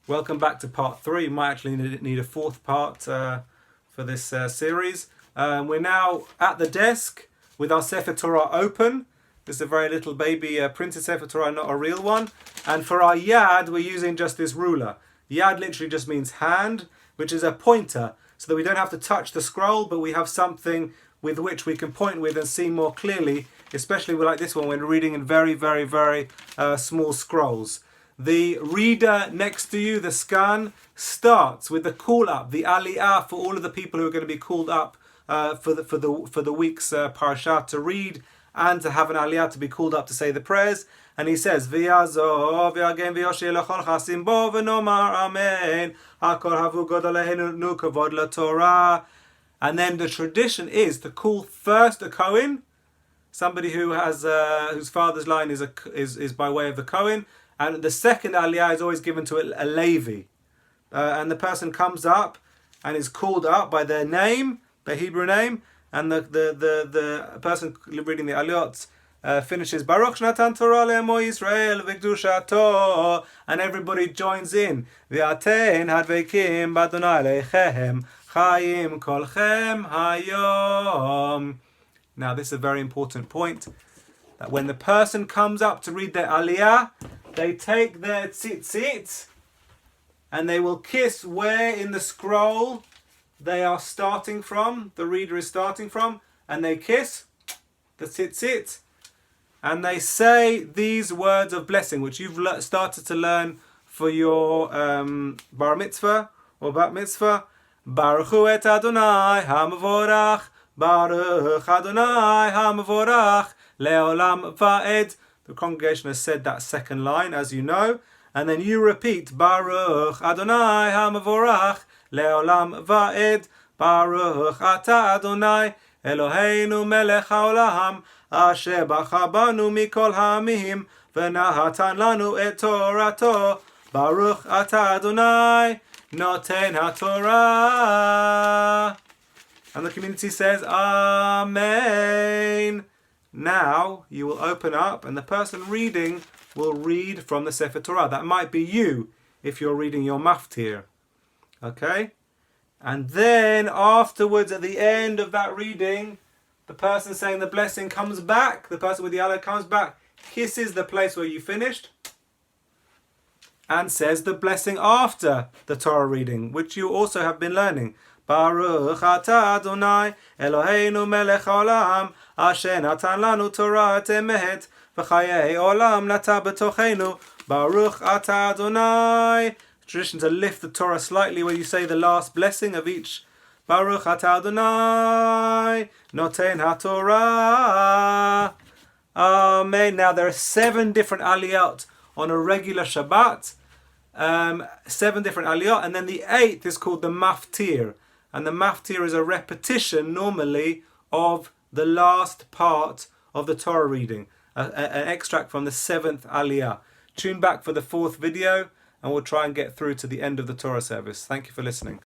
Welcome back to part 3. We might actually need a fourth part for this series. We're now at the desk with our Sefer Torah open. This is a very little baby printed Sefer Torah, not a real one. And for our yad, we're using just this ruler. Yad literally just means hand, which is a pointer, so that we don't have to touch the scroll, but we have something with which we can point with and see more clearly, especially like this one when we're reading in very, very, very small scrolls. The reader next to you, the scan, starts with the call up, the aliyah for all of the people who are going to be called up for the week's parasha to read and to have an aliyah to be called up to say the prayers. And he says, "V'yazov v'yagem v'yoshir l'chol chasim bo v'nomar amen. Hakol havu god aleinu nu kavod laTorah." And then the tradition is to call first a Kohen, somebody who has whose father's line is by way of the Kohen. And the second aliyah is always given to a Levi. And the person comes up and is called up by their name, their Hebrew name, and the person reading the aliyot finishes Baruch Shnatan Torah le'emo Yisrael v'kedushato, and everybody joins in. V'aten hadveikim b'Adonai leichem chayim kolchem hayom. Now this is a very important point, that when the person comes up to read their aliyah, they take their tzitzit and they will kiss where in the scroll they are starting from, the reader is starting from, and they kiss the tzitzit and they say these words of blessing, which you've started to learn for your bar mitzvah or bat mitzvah. Baruch hu et Adonai ha'mavorach, Baruch Adonai ha'mavorach, le'olam va'ed. The congregation has said that second line, as you know, and then you repeat Baruch Adonai ha'mavorach le'olam va'ed, Baruch ata Adonai Eloheinu melech haolam asher bacha banu mikol ha'amim v'nahatan lanu et torato, Baruch ata Adonai noten ha'torah. And the community says Amen. Now you will open up and the person reading will read from the Sefer Torah. That might be you if you're reading your maftir. Okay? And then afterwards, at the end of that reading, the person saying the blessing comes back, the person with the aliyah comes back, kisses the place where you finished, and says the blessing after the Torah reading, which you also have been learning. Baruch atah Adonai Eloheinu melech haolam asher natan lanu Torah emet v'chayei olam nata b'tocheinu, Baruch atah Adonai. Tradition to lift the Torah slightly where you say the last blessing of each. Baruch atah Adonai noten ha'torah. Amen. Now there are 7 different aliyot on a regular Shabbat. 7 different aliyot, and then the 8th is called the maftir. And the maftir is a repetition normally of the last part of the Torah reading, an extract from the 7th aliyah. Tune back for the 4th video and we'll try and get through to the end of the Torah service. Thank you for listening.